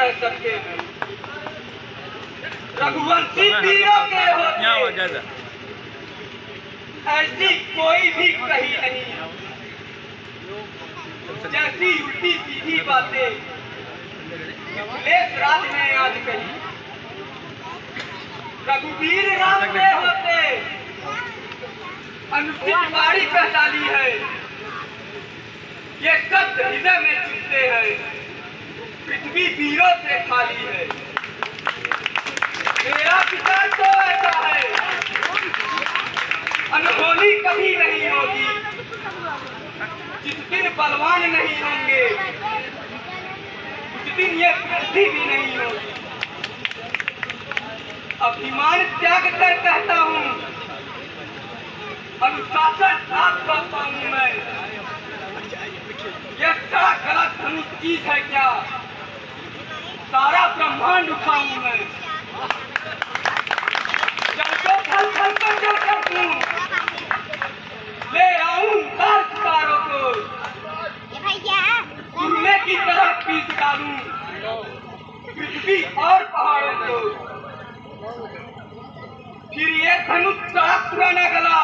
कह सकते हैं। रघुवंशी वीरों के होते ऐसी कोई भी कही नहीं, जैसी उल्टी सीधी बातें मिथिलेश राज ने आज कही। रघुवीर राम के होते अनुचित बारी कह डाली है, ये शब्द हृदय में चुभते हैं, पृथ्वी वीरों से खाली है। मेरा विचार तो ऐसा है, अनहोनी कभी नहीं होगी। जिस दिन बलवान नहीं होंगे उस दिन ये पृथ्वी भी नहीं होगी। अभिमान त्याग कर कहता हूँ, अनुशासन साथ करता हूँ मैं। यह सारा गलत धनुष चीज है क्या? सारा ब्रह्मांड उठाऊं मैं, थल थल कर जलकर दूं, ले आऊं तार सितारों को, सुरमे की तरह पीस डालूं पृथ्वी और पहाड़ों को। फिर ये धनुष का पुराना गला,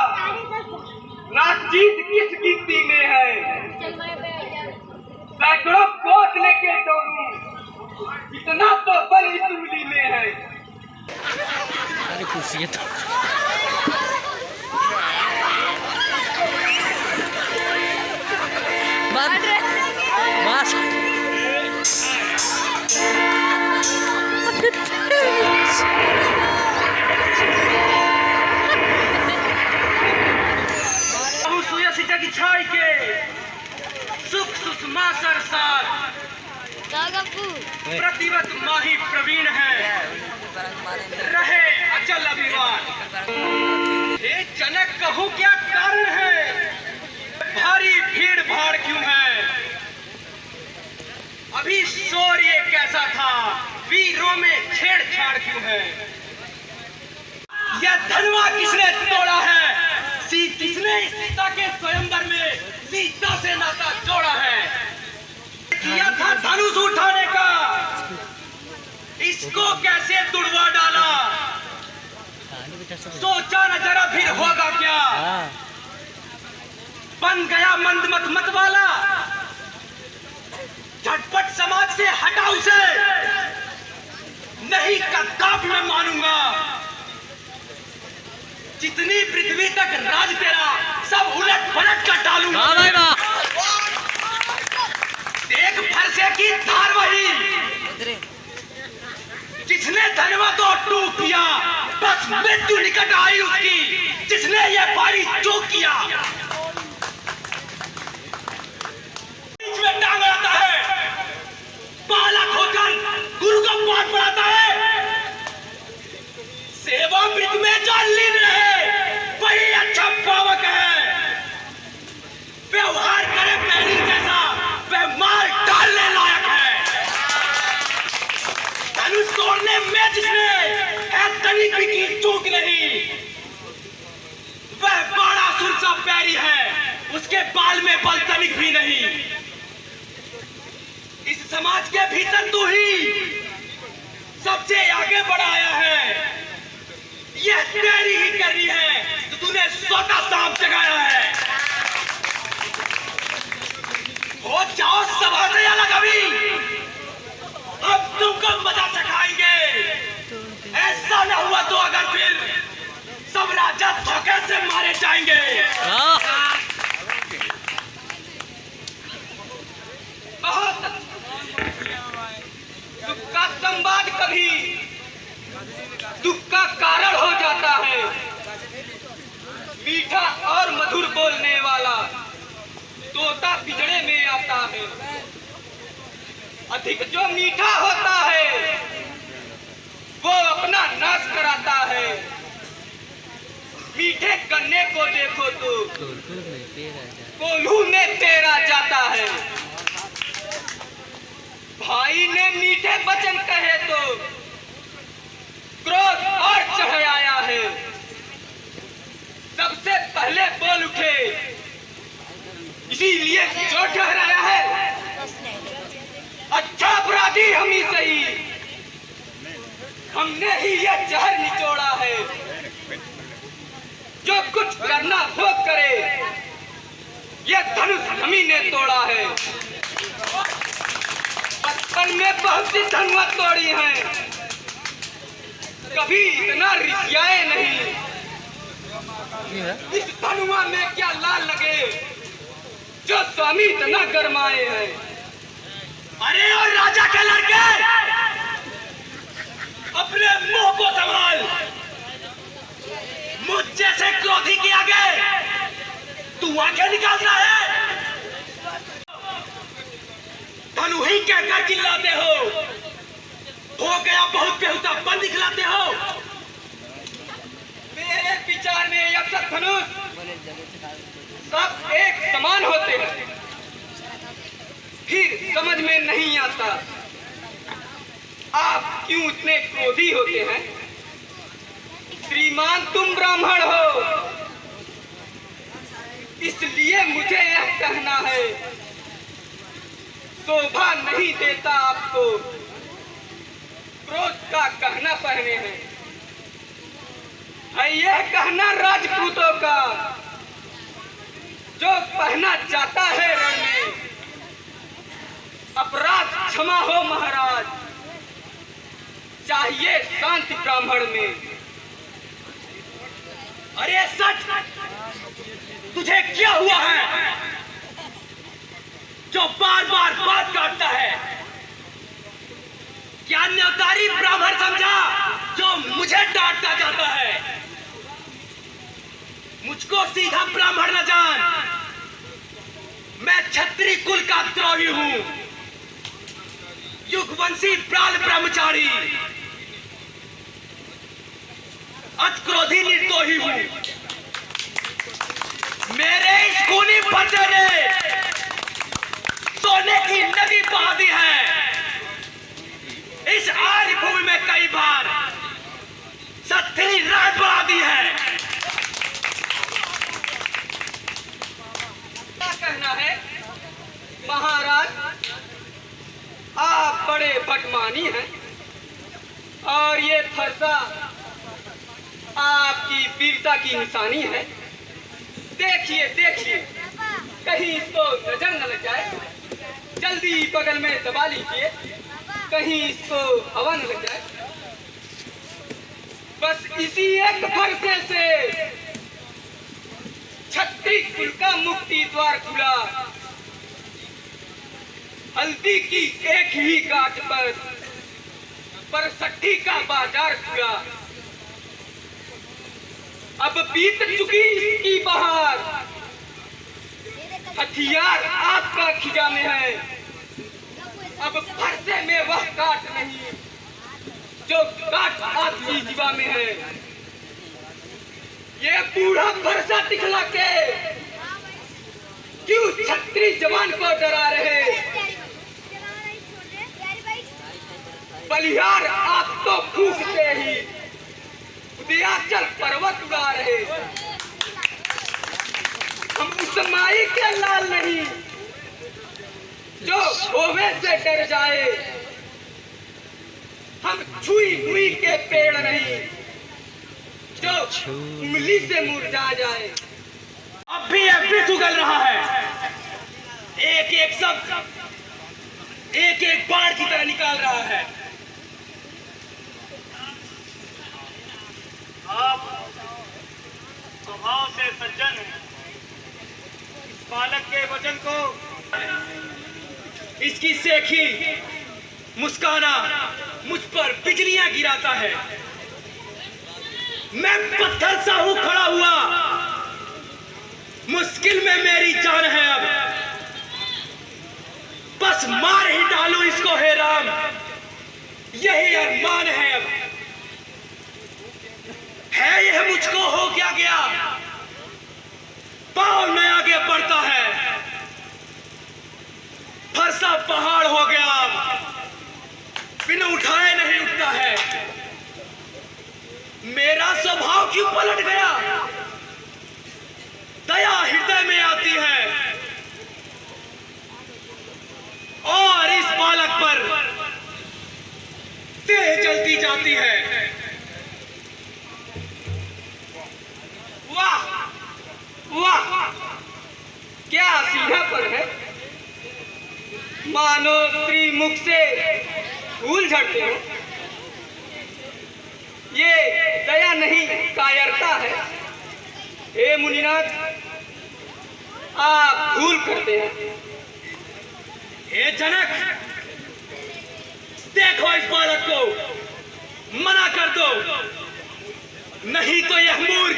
ना जीत किस गिनती में है। सैकड़ों कोस लेके दौड़ूं, इतना तो बल इस उंगली में है। अरे कुर्सी तो बस की छाई के सुख सुषमा सरसार प्रतिवत माही प्रवीण है, रहे अचल अभिमान। हे जनक कहूँ क्या कारण है, भारी भीड़ भाड़ क्यों है? अभी शोर ये कैसा था, वीरों में छेड़छाड़ क्यों है? यह धनवा किसने तोड़ा है? किसने सीता के स्वयंवर में सीता से नाता जोड़ा है? किया था धनुष उठाने का, इसको कैसे तुड़वा डाला? सोचा न जरा फिर होगा क्या? बन गया मंदमत मत वाला, झटपट समाज से हटा उसे, नहीं कदापि मैं मानूंगा। जितनी पृथ्वी तक राज तेरा, सब उलट पलट कर डालूंगा। देख फरसे की धार वही, जिसने धनवा तो टूट किया, बस मृत्यु निकट आई उसकी, जिसने ये बारी चूक किया। बीच में टांग आता है, बालक होकर गुरु को पाठ पढ़ाता है। सेवा मृत में जो लीन रहे, वही अच्छा पावक है। व्यवहार करे पैरी जैसा, वह मार डालने लायक है। धनुष तोड़ने में जिसने है तनिक भी की चूक नहीं, वह बाणासुर सा पैरी है, उसके बाल में बल तनिक भी नहीं। इस समाज के भीतर तू ही सबसे आगे बढ़ाया है, यह तेरी ही करनी है, तो तूने सोता सांप जगाया है। हो जाओ सभा से अलग, अभी अब तुमको मजा चखाएंगे। ऐसा न हुआ तो अगर फिर सब राजा धोखे से मारे जाएंगे। बहुत दुख का संवाद कभी दुख का कारण हो जाता है। मीठा और मधुर बोलने वाला तोता पिंजड़े में आता है। अधिक जो मीठा होता है वो अपना नाश कराता है। मीठे गन्ने को देखो तो कोल्हू में पेरा जाता है। भाई ने मीठे वचन कहे तो क्रोध और चढ़ आया है। सबसे पहले बोल उठे, इसीलिए जो ठहराया है। अच्छा अपराधी हम ही सही, हमने ही यह जहर निचोड़ा है। जो कुछ करना वो करे, यह धनुष हम ही ने तोड़ा है। बचपन में बहुत सी धनुआ तोड़ी हैं, कभी इतना रिसियाए नहीं। इस धनुआ में क्या लाल लगे, जो स्वामी इतना गरमाए हैं। अरे और राजा के लड़के, अपने मुंह को संभाल। मुझ जैसे क्रोधी के आगे तू आंखें निकालता है। धनु ही कहकर चिल्लाते हो गया बहुत बेहुदापन दिखलाते हो। मेरे विचार में यह सब धनुष सब एक समान होते हैं, फिर समझ में नहीं आता आप क्यों इतने क्रोधी होते हैं। श्रीमान तुम ब्राह्मण हो, इसलिए मुझे यह कहना है, शोभा नहीं देता आपको क्रोध का कहना पहने हैं। यह कहना राजपूतों का जो पहना जाता है रण में। अपराध क्षमा हो महाराज, चाहिए शांति ब्राह्मण में। अरे सच, तुझे क्या हुआ है जो बार बार बात काटता है? क्या न्यौतारी ब्राह्मण समझा जो मुझे डांटता जाता है? मुझको सीधा ब्राह्मण न जान, मैं क्षत्रिय कुल का द्रोही हूं, युगवंशी प्राण ब्रह्मचारी, अतिक्रोधी निर्दोही हूं। मेरे इस खूनी बच्चे ने सोने की नदी बहा दी है। इस आर्य भूमि में कई बार सत्तरी रात बढ़ा दी है। क्या कहना है महाराज, आप बड़े बदमानी हैं और ये फरसा आपकी वीरता की निशानी है। देखिए देखिए, कहीं इसको नजर न लग जाए, जल्दी बगल में दबा लीजिए, कहीं इसको हवा न लग जाए। बस इसी एक फरसे से क्षत्रिय कुल का मुक्ति द्वार खुला। हल्दी की एक ही गांठ पर परसठी का बाजार खुला। अब बीत चुकी इसकी बहार, हथियार आपका खिजा में है। अब फरसे में वह काट नहीं जो काट आपकी जीवा में है। ये बूढ़ा फरसा दिखला के क्यों क्षत्रिय जवान को डरा रहे? बलिहार आप तो फूंकते ही उदयाचल पर्वत उड़ा रहे। हम उस माई के लाल नहीं जो होवे से डर जाए, हम छुई हुई के पेड़ नहीं जो उंगली से मुरझा जाए। अब भी उगल रहा है, एक एक शब्द एक एक बाण की तरह निकाल रहा है। आप स्वभाव से सज्जन हैं, इस बालक के वचन को, इसकी सेखी मुस्काना मुझ पर बिजलियां गिराता है। मैं पत्थर सा हूं खड़ा हुआ, मुश्किल में मेरी जान है। अब बस मार ही डालूं इसको हे राम, यही अरमान है। अब है यह मुझको हो क्या गया, पांव में आगे बढ़ता है, फरसा पहाड़ हो गया, बिना उठाए नहीं उठता है। मेरा स्वभाव क्यों पलट गया, दया हृदय में आती है और इस बालक पर जाती है। वाह वाह, क्या सीधापन है, मानो श्री मुख से फूल झड़ते हो। ये दया नहीं कायरता है। हे मुनिनाथ, आप भूल करते हैं। हे जनक, देखो इस बालक को, मना कर दो, नहीं तो यह मूर्ख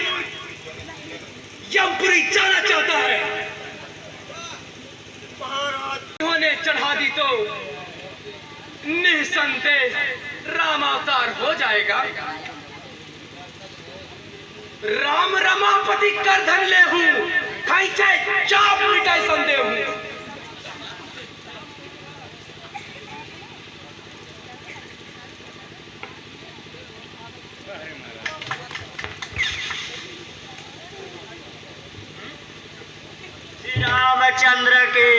यमपुरी जाना चाहता है। उन्होंने चढ़ा दी तो निसंदेह राम अवतार हो जाएगा। राम रमापति कर धन ले हूं, खाई चाहे चाप मिटाई संदेह हूं। श्री रामचंद्र की